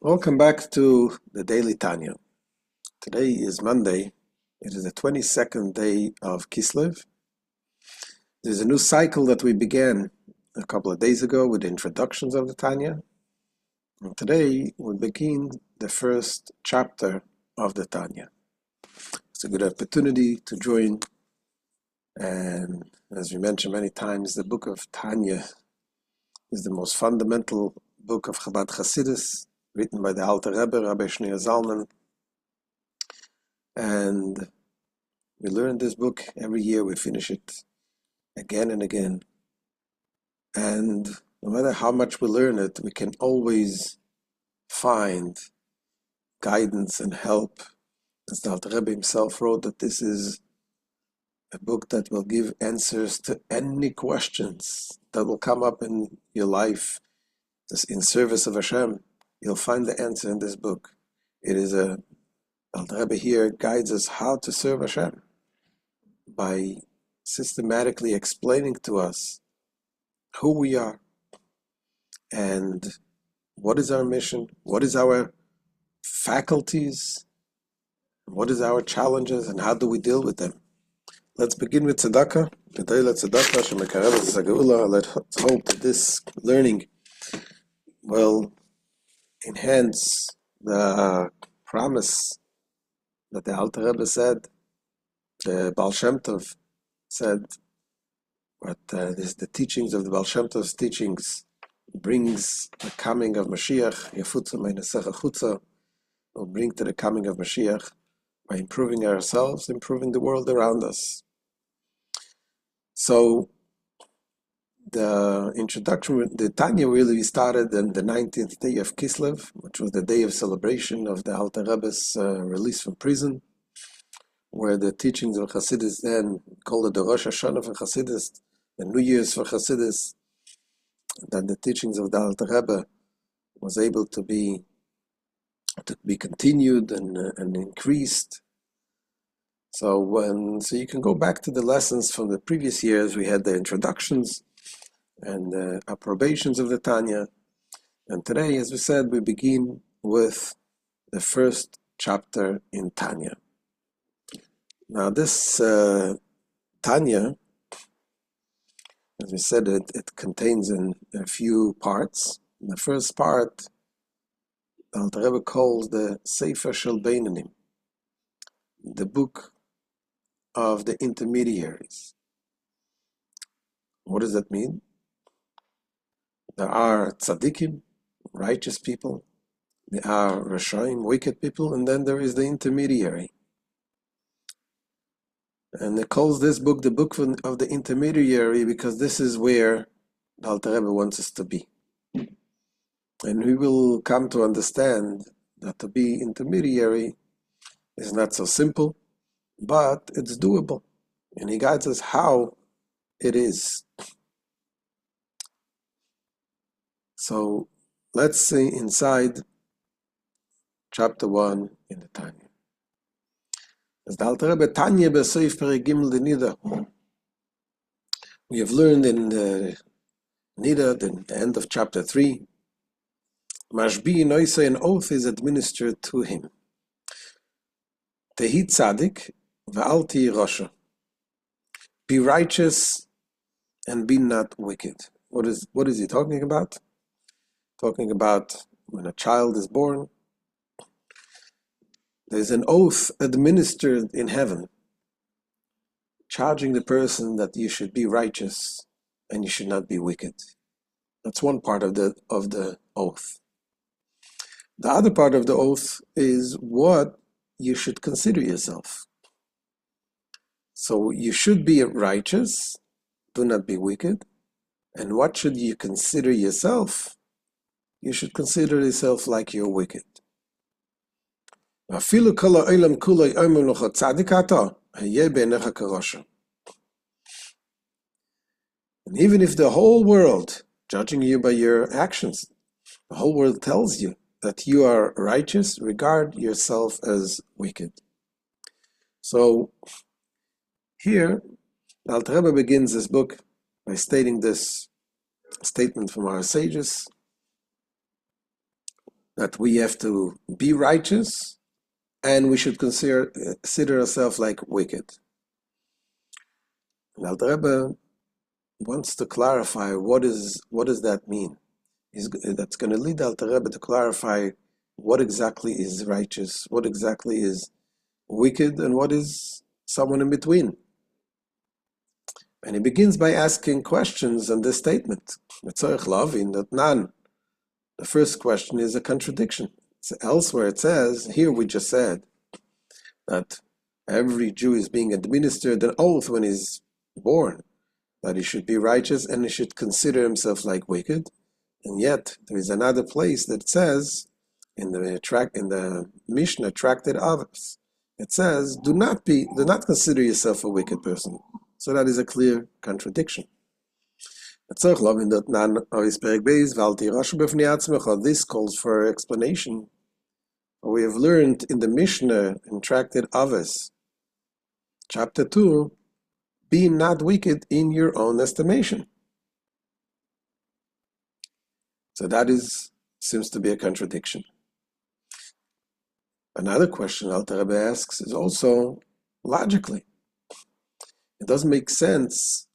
Welcome back to the Daily Tanya. Today is Monday. It is the 22nd day of Kislev. There's a new cycle that we began a couple of days ago with the introductions of the Tanya. And today we begin the first chapter of the Tanya. It's a good opportunity to join. And as we mentioned many times, the book of Tanya is the most fundamental book of Chabad Hasidus, written by the Alter Rebbe, Rabbi Shlomo Zalman. And we learn this book every year. We finish it again and again. And no matter how much we learn it, we can always find guidance and help. As the Alter Rebbe himself wrote, that this is a book that will give answers to any questions that will come up in your life. In service of Hashem, you'll find the answer in this book. It is Alter Rebbe here guides us how to serve Hashem by systematically explaining to us who we are and what is our mission, what is our faculties, what is our challenges, and how do we deal with them. Let's begin with tzedakah. Let's hope that this learning will enhance the promise that the Alter Rebbe said, the Baal Shem Tov said, but the teachings of the Baal Shem Tov's teachings brings the coming of Mashiach, will bring to the coming of Mashiach by improving ourselves, improving the world around us. So the introduction, the Tanya really started on the 19th day of Kislev, which was the day of celebration of the Alter Rebbe's release from prison, where the teachings of Hasidus then called it the Rosh Hashanah for Hasidus, the New Year's for Hasidus, that the teachings of the Alter Rebbe was able to be continued and increased. So you can go back to the lessons from the previous years. We had the introductions and the approbations of the Tanya. And today, as we said, we begin with the first chapter in Tanya. Now this Tanya, as we said, it contains a few parts. The first part, Alter Rebbe calls the Sefer Shel Beinanim, the book of the intermediaries. What does that mean? There are tzaddikim, righteous people. There are rashaim, wicked people, and then there is the intermediary. And it calls this book the book of the intermediary because this is where the Alter Rebbe wants us to be. And we will come to understand that to be intermediary is not so simple, but it's doable. And he guides us how it is. So let's see inside chapter 1 in the Tanya. As the Alter Rebbe Tanya b'Seif Perek Gimel the Nida. We have learned in the Nida, the end of chapter 3, Mashbi Noisei, an oath is administered to him. Tehi tzaddik v'al tihi rasha. Be righteous and be not wicked. What is he talking about? Talking about when a child is born, there's an oath administered in heaven, charging the person that you should be righteous and you should not be wicked. That's one part of the oath. The other part of the oath is what you should consider yourself. So you should be righteous, do not be wicked. And what should you consider yourself? You should consider yourself like you're wicked. And even if the whole world, judging you by your actions, the whole world tells you that you are righteous, regard yourself as wicked. So here, Alter Rebbe begins this book by stating this statement from our sages. that we have to be righteous and we should consider ourselves like wicked. And Alter Rebbe wants to clarify what does that mean. That's going to lead Alter Rebbe to clarify what exactly is righteous, what exactly is wicked, and what is someone in between. And he begins by asking questions on this statement. The first question is a contradiction. So elsewhere it says, here we just said that every Jew is being administered an oath when he's born, that he should be righteous and he should consider himself like wicked. And yet there is another place that says, in the Mishnah Tractate Avos, it says, do not consider yourself a wicked person. So that is a clear contradiction. This calls for explanation. We have learned in the Mishnah in Tractate Avos, chapter 2, be not wicked in your own estimation. So that seems to be a contradiction. Another question Alter Rebbe asks is also logically. It doesn't make sense.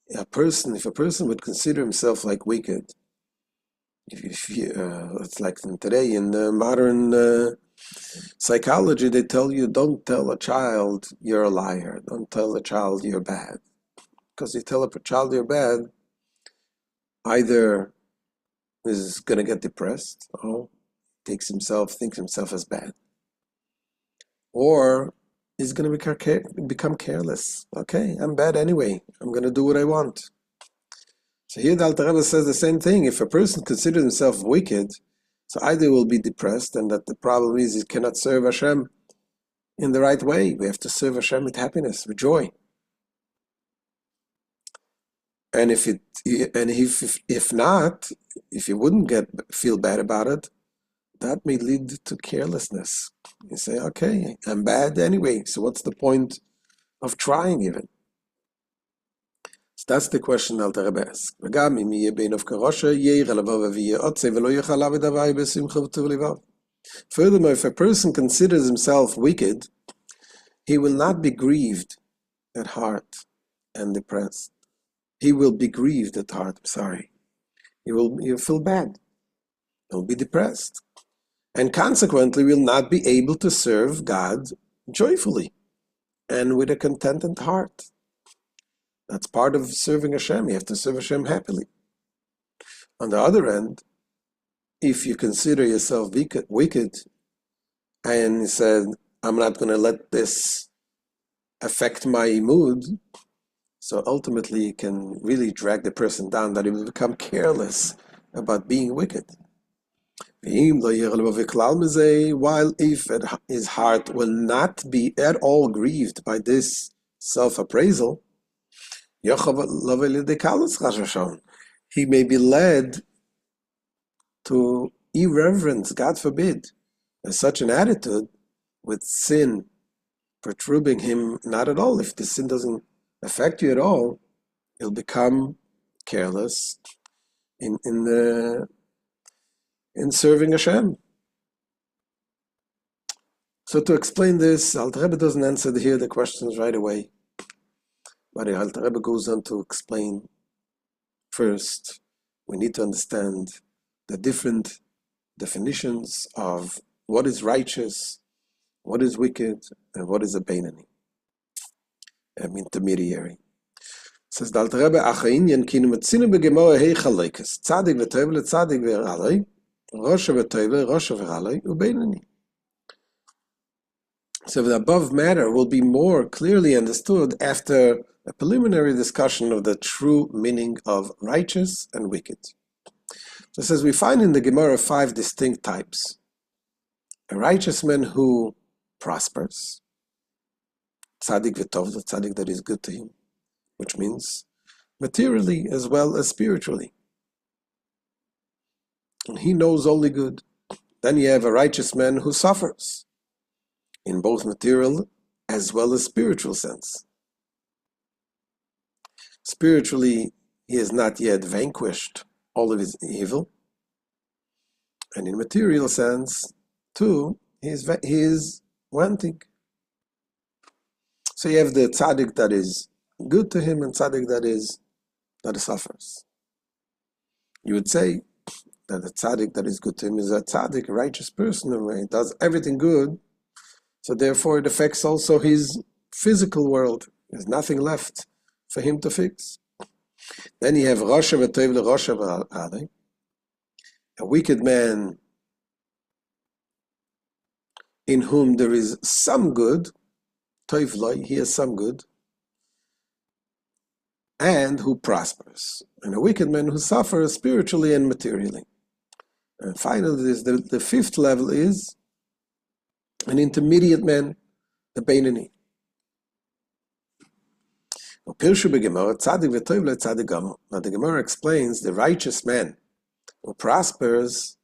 If a person would consider himself like wicked, it's like today in the modern psychology, they tell you, don't tell a child you're a liar. Don't tell a child you're bad. Because you tell a child you're bad, either is going to get depressed, or thinks himself as bad, or is going to become careless. Okay, I'm bad anyway. I'm going to do what I want. So here the Alter Rebbe says the same thing. If a person considers himself wicked, so either he will be depressed, and that the problem is he cannot serve Hashem in the right way. We have to serve Hashem with happiness, with joy. And if not, if you wouldn't feel bad about it, that may lead to carelessness. You say, okay, I'm bad anyway, so what's the point of trying even? So that's the question Alter Rebbe asks. Furthermore, if a person considers himself wicked, he will not be grieved at heart and depressed. He will be grieved at heart, He'll feel bad. He'll be depressed. And consequently will not be able to serve God joyfully and with a contented heart. That's part of serving Hashem. You have to serve Hashem happily. On the other end, if you consider yourself wicked and you said, I'm not going to let this affect my mood, so ultimately you can really drag the person down, that he will become careless about being wicked. While if his heart will not be at all grieved by this self-appraisal, he may be led to irreverence, God forbid, such an attitude with sin perturbing him not at all. If the sin doesn't affect you at all, he'll become careless in serving Hashem. So to explain this, Alter Rebbe doesn't answer here the questions right away. But Alter Rebbe goes on to explain, first, we need to understand the different definitions of what is righteous, what is wicked, and what is a Beinani, an intermediary. Says the Alter Rebbe, Achainyan kinu metzinu begemora hei chalekes, tzadik v'toiv letzadik v'ralei, Rosha v'toiv Rosha v'ralei, u'Beinani. So the above matter will be more clearly understood after a preliminary discussion of the true meaning of righteous and wicked. So it says we find in the Gemara 5 distinct types. A righteous man who prospers, tzaddik v'tov, the tzaddik that is good to him, which means materially as well as spiritually. And he knows only good. Then you have a righteous man who suffers in both material as well as spiritual sense. Spiritually, he has not yet vanquished all of his evil, And in material sense, too, he is wanting. So you have the tzaddik that is good to him and tzaddik that suffers. You would say that the tzaddik that is good to him is a tzaddik, a righteous person, and he does everything good. So therefore it affects also his physical world. There's nothing left for him to fix. Then you have Rasha v'toiv l'Rasha v'alei, a wicked man in whom there is some good, toiv loi, he has some good, and who prospers. And a wicked man who suffers spiritually and materially. And finally, the fifth level is an intermediate man, the Beinoni. Now the Gemara explains the righteous man who prospers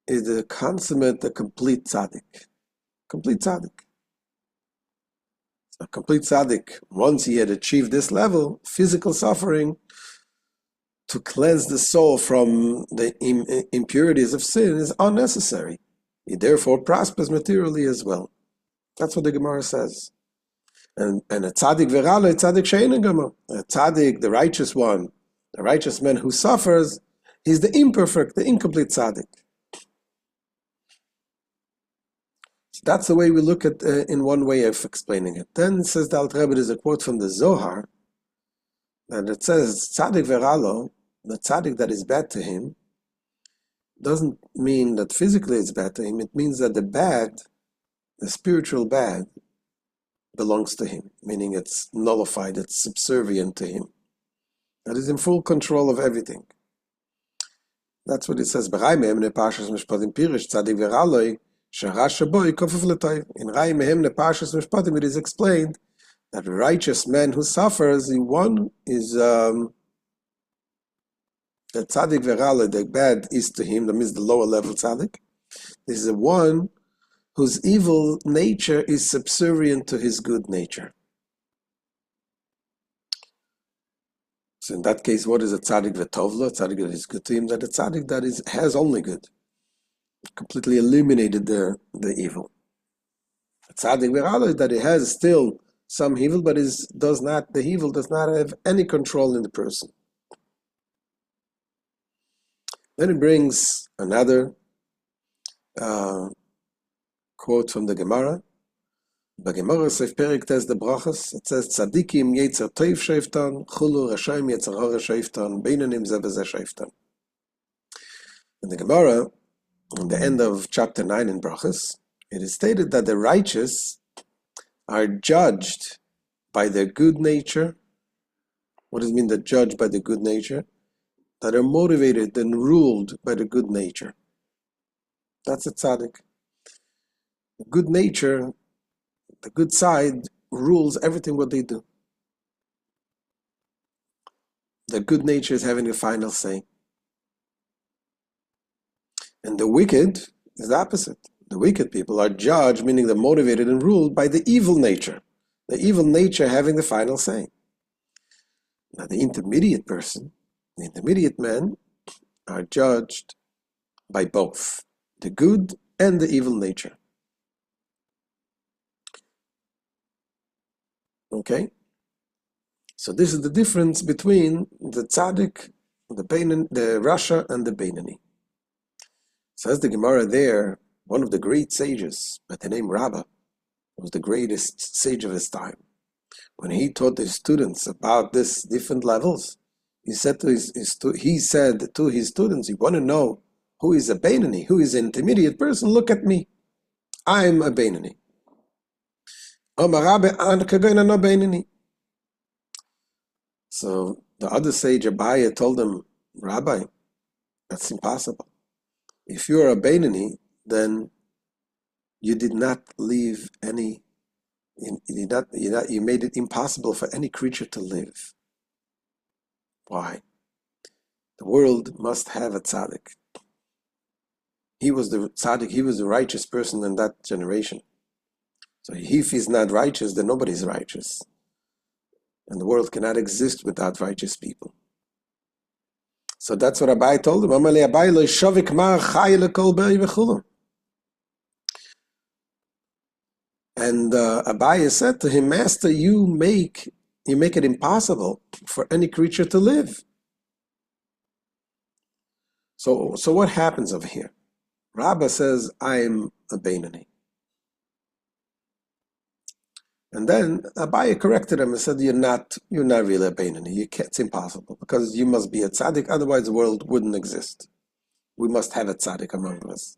is the consummate, the complete tzaddik. Complete tzaddik. A complete tzaddik, once he had achieved this level, physical suffering, to cleanse the soul from the impurities of sin is unnecessary. He therefore prospers materially as well. That's what the Gemara says. And a tzaddik veralo, a tzaddik she'eino gamo. A tzaddik, the righteous one, the righteous man who suffers, he's the imperfect, the incomplete tzaddik. So that's the way we look at in one way of explaining it. Then says the Alter Rebbe, there's a quote from the Zohar, and it says, tzaddik veralo, the tzaddik that is bad to him, doesn't mean that physically it's bad to him. It means that the bad, the spiritual bad, belongs to him, meaning it's nullified, it's subservient to him. That is in full control of everything. That's what it says. In Rai Mehem Nepashas Mishpatim it is explained that a righteous man who suffers, one is the tzaddik verale, the bad is to him, that means the lower level tzaddik. This is the one whose evil nature is subservient to his good nature. So in that case, what is a tzaddik v'tovlo? A tzaddik that is good to him, that a tzaddik that has only good, completely eliminated the evil. A tzaddik v'ralo, that it has still some evil, but the evil does not have any control in the person. Then it brings another quote from the Gemara. The Gemara says, Perik Tes the Brachas, it says, Tzadikim yetzer toiv sheiftan, chulu rashaim yetzer hara sheiftan, beinanim ze v'ze sheiftan. In the Gemara, in the end of chapter 9 in Brachas, it is stated that the righteous are judged by their good nature. What does it mean that judged by the good nature? That are motivated and ruled by the good nature. That's a tzaddik. Good nature, the good side, rules everything what they do. The good nature is having the final say. And the wicked is the opposite. The wicked people are judged, meaning they're motivated and ruled by the evil nature. The evil nature having the final say. Now the intermediate person, the intermediate men, are judged by both the good and the evil nature. Okay? So this is the difference between the tzaddik, the Rasha, and the Beinoni. Says the Gemara there, one of the great sages, by the name Rabbah, was the greatest sage of his time. When he taught his students about these different levels, he said to his students, you want to know who is a Beinoni, who is an intermediate person, look at me. I'm a Beinoni. So the other sage, Abaya, told him, Rabbi, that's impossible. If you're a Beinoni, then you did not leave any, you made it impossible for any creature to live. Why? The world must have a tzaddik. He was the tzaddik, he was the righteous person in that generation. So if he's not righteous, then nobody's righteous. And the world cannot exist without righteous people. So that's what Abai told him. Amale Abai lo shavik mar chay lekol bei v'chulu. And Abai said to him, Master, you make it impossible for any creature to live. So what happens over here? Rabba says, I'm a Beinani. And then Abai corrected him and said, you're not really a Beinani. It's impossible, because you must be a tzaddik, otherwise the world wouldn't exist. We must have a tzaddik among us.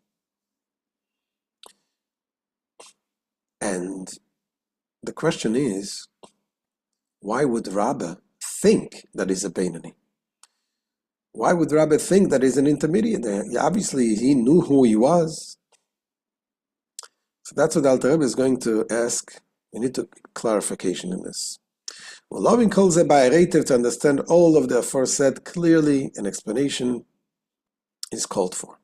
And the question is, why would Rabba think that he's a Beinani? Why would Rabbi think that he's an intermediate? Obviously, he knew who he was. So that's what Alter Rebbe is going to ask. We need clarification in this. Well, loving calls it by to understand all of the aforesaid clearly, an explanation is called for.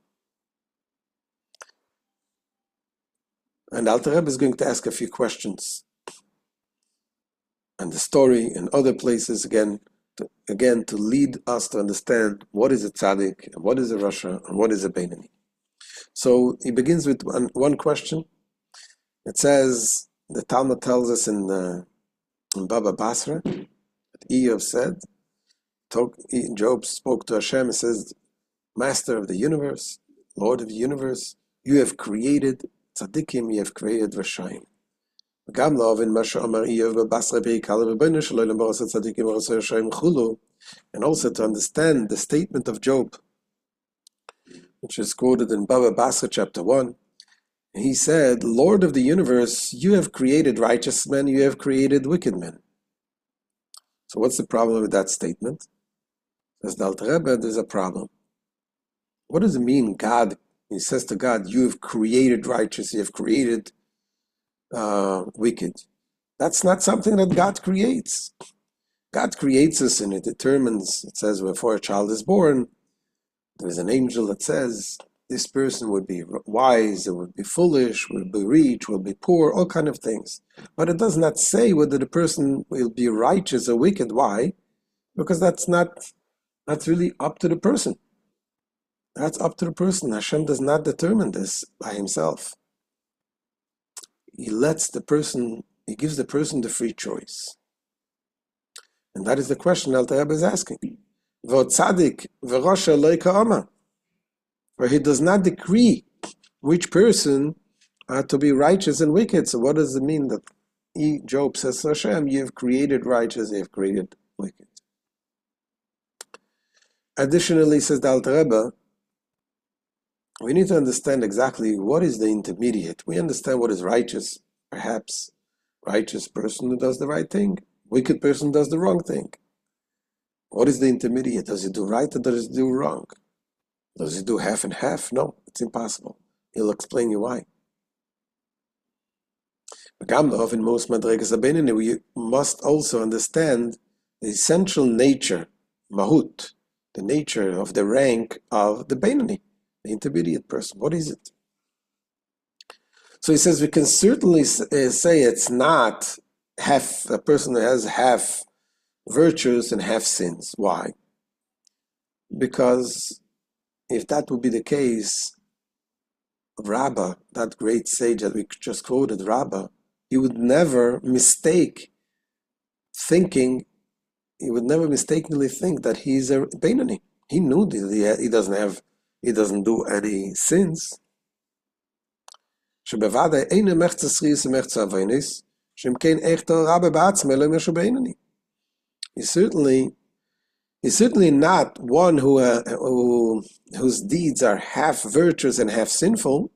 And Alter Rebbe is going to ask a few questions. And the story and other places again to lead us to understand what is a tzaddik, and what is a rasha, and what is a beinani. So he begins with one question. It says, the Talmud tells us in Baba Basra, that Eov said, Job spoke to Hashem and says, Master of the universe, Lord of the universe, you have created tzaddikim, you have created rashayim. And also to understand the statement of Job, which is quoted in Baba Basra chapter 1. He said, Lord of the universe, you have created righteous men, you have created wicked men. So what's the problem with that statement? Says the Alter Rebbe, there's a problem. What does it mean, God? He says to God, you have created righteous, you have created wicked. That's not something that God creates. God creates us, and it determines, it says before a child is born, there's an angel that says this person would be wise, it would be foolish, would be rich, will be poor, all kind of things. But it does not say whether the person will be righteous or wicked. Why? Because that's really up to the person. That's up to the person. Hashem does not determine this by himself. He gives the person the free choice. And that is the question Alter Rebbe is asking. V'tzadik v'rosha lo ka'ama. For he does not decree which person are to be righteous and wicked. So what does it mean that Job says to Hashem, you have created righteous, you have created wicked? Additionally, says the Alter Rebbe, we need to understand exactly what is the intermediate. We understand what is righteous, perhaps. Righteous person who does the right thing. Wicked person does the wrong thing. What is the intermediate? Does he do right or does he do wrong? Does he do half and half? No, it's impossible. He'll explain you why. In most madregas habeinani, we must also understand the essential nature, mahut, the nature of the rank of the beinani, the intermediate person. What is it? So he says we can certainly say it's not a person who has half virtues and half sins. Why? Because if that would be the case, Rabbah, that great sage that we just quoted, Rabbah, he would never mistakenly think that he's a beinani. He knew that he doesn't do any sins. He He's certainly not one whose deeds are half virtuous and half sinful,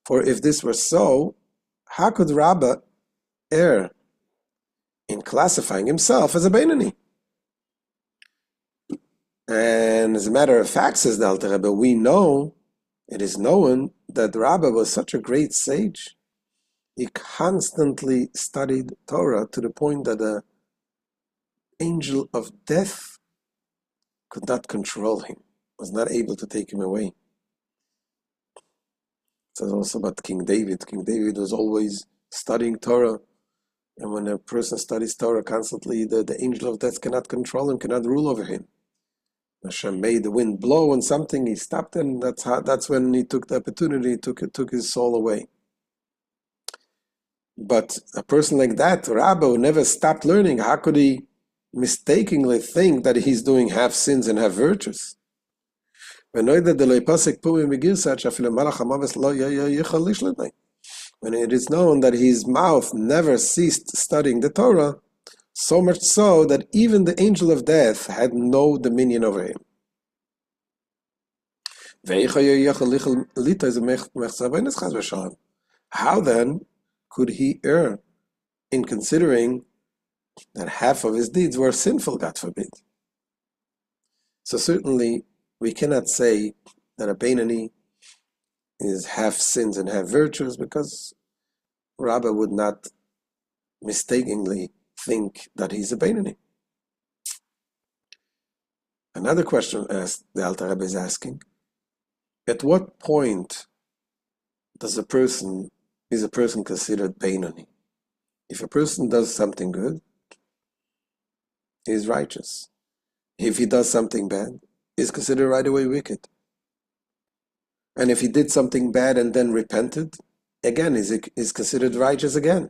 for if this were so, how could Rabbah err in classifying himself as a Beinani? And as a matter of fact, says the Alter Rebbe, we know, it is known that Rabbah was such a great sage. He constantly studied Torah to the point that the angel of death could not control him, was not able to take him away. It says also about King David. King David was always studying Torah, and when a person studies Torah constantly, the angel of death cannot control him, cannot rule over him. Hashem made the wind blow on something, he stopped, and that's when he took the opportunity, took his soul away. But a person like that, Rabbi, who never stopped learning, how could he mistakenly think that he's doing half sins and half virtues? When it is known that his mouth never ceased studying the Torah, so much so that even the angel of death had no dominion over him. How then could he err in considering that half of his deeds were sinful, God forbid? So certainly we cannot say that a Beinani is half sins and half virtues, because Rabbi would not mistakenly think that he's a Beinani. Another question the Alter Rebbe is asking: at what point is a person considered Beinani? If a person does something good, he is righteous. If he does something bad, he is considered right away wicked. And if he did something bad and then repented, again, is considered righteous again.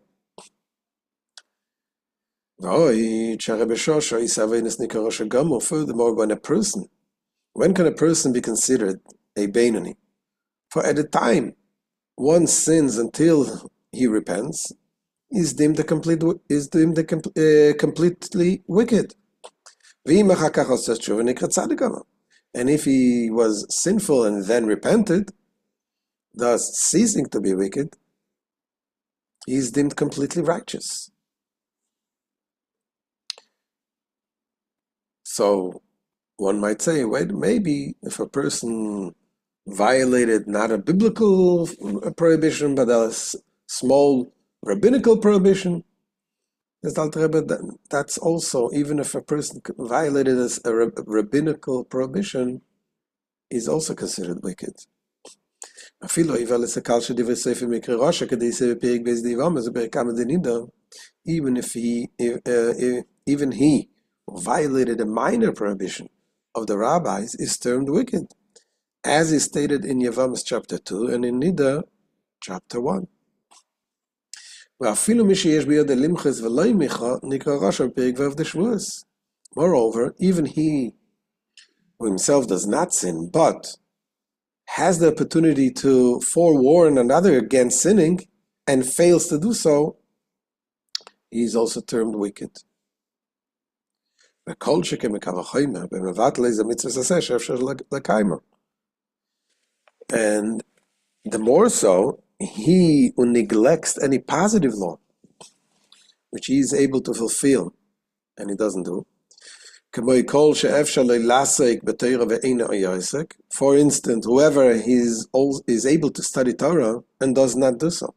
Furthermore, when can a person be considered a Beinani? For at the time one sins until he repents, is deemed completely wicked. And if he was sinful and then repented, thus ceasing to be wicked, he is deemed completely righteous. So one might say, wait, maybe if a person violated not a biblical prohibition, but a small rabbinical prohibition, that's also, even if a person violated a rabbinical prohibition, is also considered wicked. Even if he violated a minor prohibition of the rabbis, is termed wicked, as is stated in Yevamos chapter 2 and in Nida chapter 1. Moreover, even he who himself does not sin, but has the opportunity to forewarn another against sinning and fails to do so, he is also termed wicked. And the more so, he who neglects any positive law, which he is able to fulfill, and he doesn't do. For instance, whoever is able to study Torah and does not do so.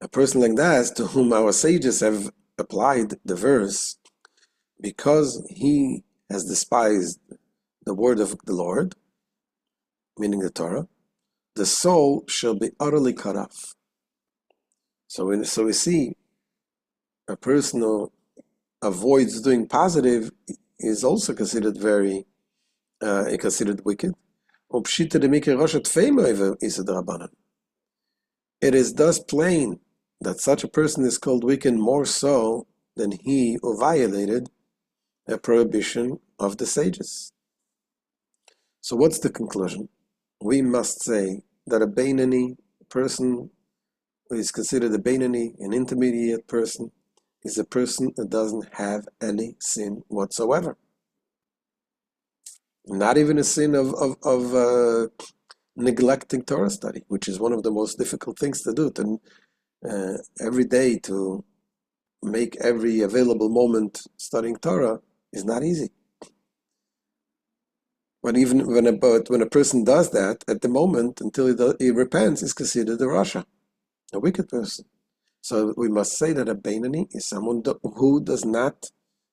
A person like that, to whom our sages have applied the verse, because he has despised the word of the Lord, meaning the Torah, the soul shall be utterly cut off. So we see a person who avoids doing positive is also considered considered wicked. It is thus plain that such a person is called wicked more so than he who violated a prohibition of the sages. So what's the conclusion? We must say that a Beinani person who is considered a Beinani, an intermediate person, is a person who doesn't have any sin whatsoever. Not even a sin of neglecting Torah study, which is one of the most difficult things to do. Every day to make every available moment studying Torah is not easy. But even when a person does that, at the moment, until he repents, is considered a rasha, a wicked person. So we must say that a Beinani is someone who does not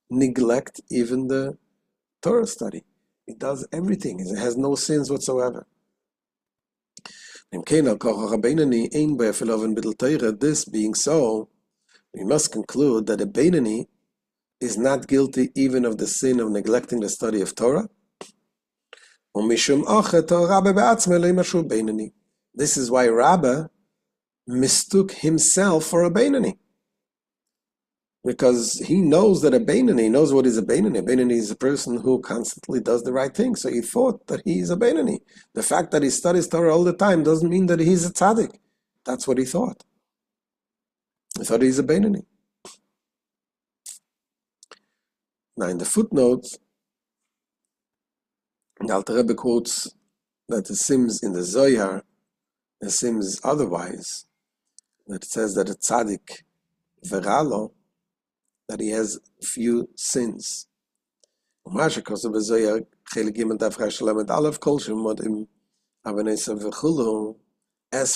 neglect even the Torah study. He does everything. He has no sins whatsoever. This being so, we must conclude that a Beinani is not guilty even of the sin of neglecting the study of Torah. This is why Rabbi mistook himself for a Beinani. Because he knows that a Beinani, knows what is a Beinani. A Beinani is a person who constantly does the right thing. So he thought that he is a Beinani. The fact that he studies Torah all the time doesn't mean that he's a tzaddik. That's what he thought. He thought he's a Beinani. Now in the footnotes, the Alter Rebbe quotes that it seems in the Zohar, it seems otherwise, that it says that a tzaddik, veralo, that he has few sins. As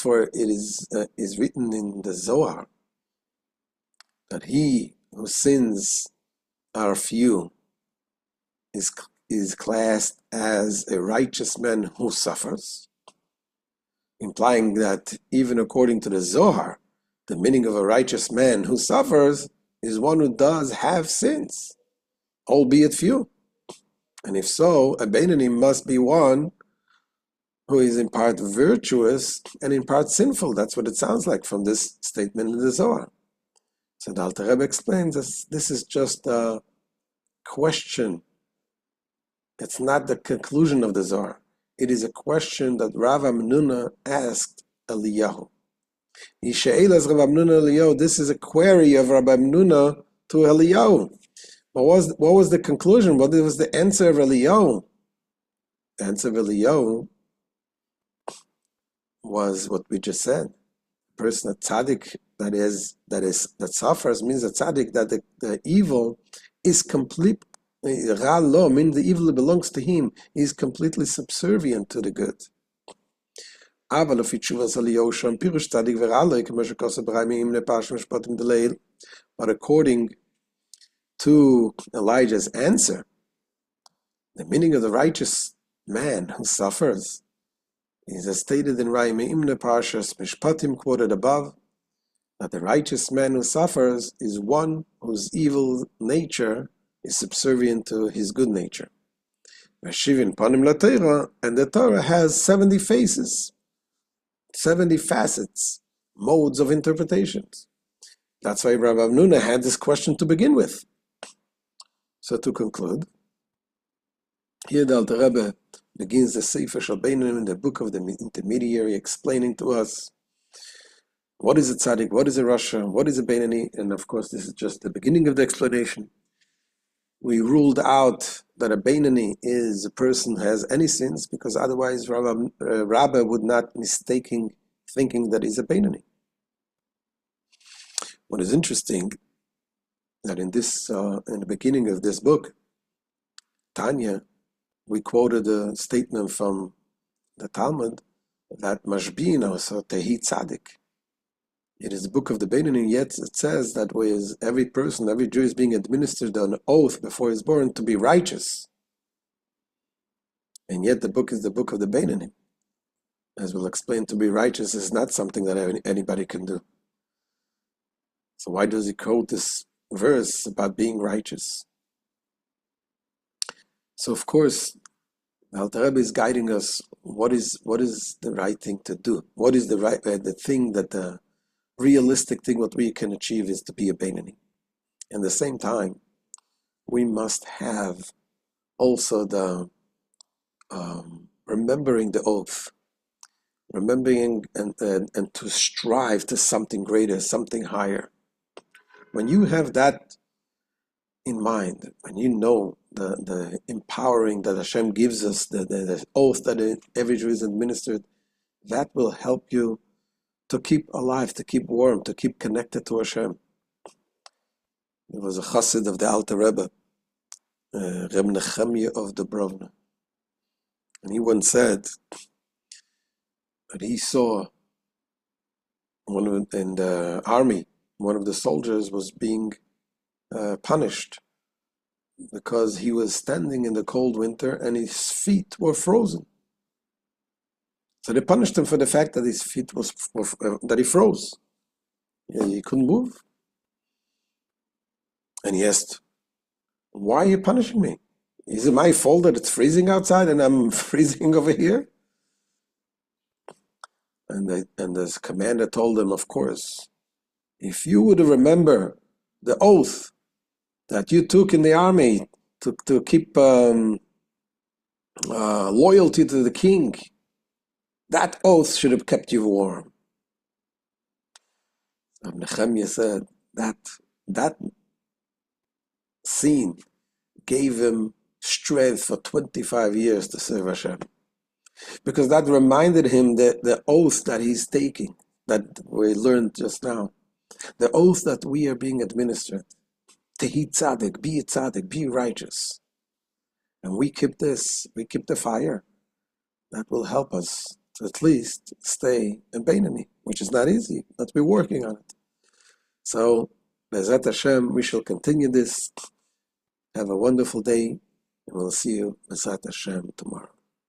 for it is written in the Zohar that he whose sins are few is classed as a righteous man who suffers, implying that even according to the Zohar, the meaning of a righteous man who suffers is one who does have sins, albeit few. And if so, a Beinani must be one who is in part virtuous and in part sinful. That's what it sounds like from this statement in the Zohar. So the Alter Rebbe explains this is just a question. It's not the conclusion of the Zohar. It is a question that Rav Amnuna asked Eliyahu. This is a query of Rabbi Amnuna to Eliyahu. What was the conclusion? What was the answer of Eliyahu? The answer of Eliyahu was what we just said. A person, a tzaddik that suffers, means a tzaddik that the evil is complete. Ra lo means the evil belongs to him. He is completely subservient to the good. But according to Elijah's answer, the meaning of the righteous man who suffers is as stated in Imne Parshas Mishpatim quoted above, that the righteous man who suffers is one whose evil nature is subservient to his good nature. And the Torah has 70 faces, 70 facets, modes of interpretations. That's why Rabbi Amnuna had this question to begin with. So to conclude, here the Alter Rebbe begins the Sefer Shel Beinim in the book of the intermediary, explaining to us what is a tzaddik, what is a rasha, what is a Beinani, and of course this is just the beginning of the explanation. We ruled out that a Beinani is a person who has any sins, because otherwise Rabbi would not thinking that he's a Beinani. What is interesting, that in the beginning of this book, Tanya, we quoted a statement from the Talmud that Mashbi'in also tehi tzaddik. It is the book of the Beinani, yet it says that every person, every Jew is being administered an oath before he's born to be righteous. And yet the book is the book of the Beinani. As we'll explain, to be righteous is not something that anybody can do. So why does he quote this verse about being righteous? So of course, Alter Rebbe is guiding us. What is the right thing to do? What is the thing that the realistic thing what we can achieve is to be a Beinani. At the same time, we must have also the remembering the oath, remembering and to strive to something greater, something higher. When you have that in mind, when you know the empowering that Hashem gives us, the oath that every Jew is administered, that will help you to keep alive, to keep warm, to keep connected to Hashem. There was a chassid of the Alter Rebbe, Reb Nechemye of Dubrovna, and he once said that he saw in the army, one of the soldiers was being punished because he was standing in the cold winter and his feet were frozen. So they punished him for the fact that his feet that he froze. He couldn't move. And he asked, why are you punishing me? Is it my fault that it's freezing outside and I'm freezing over here? And the commander told him, of course, if you would remember the oath that you took in the army to keep loyalty to the king, that oath should have kept you warm. And Nehemiah said that scene gave him strength for 25 years to serve Hashem. Because that reminded him that the oath that he's taking, that we learned just now, the oath that we are being administered, Tehi tzaddik, be righteous. And we keep the fire. That will help us to at least stay in Beinani, which is not easy, but we're working on it. So, Be'ezrat Hashem, we shall continue this. Have a wonderful day, and we'll see you, Be'ezrat Hashem, tomorrow.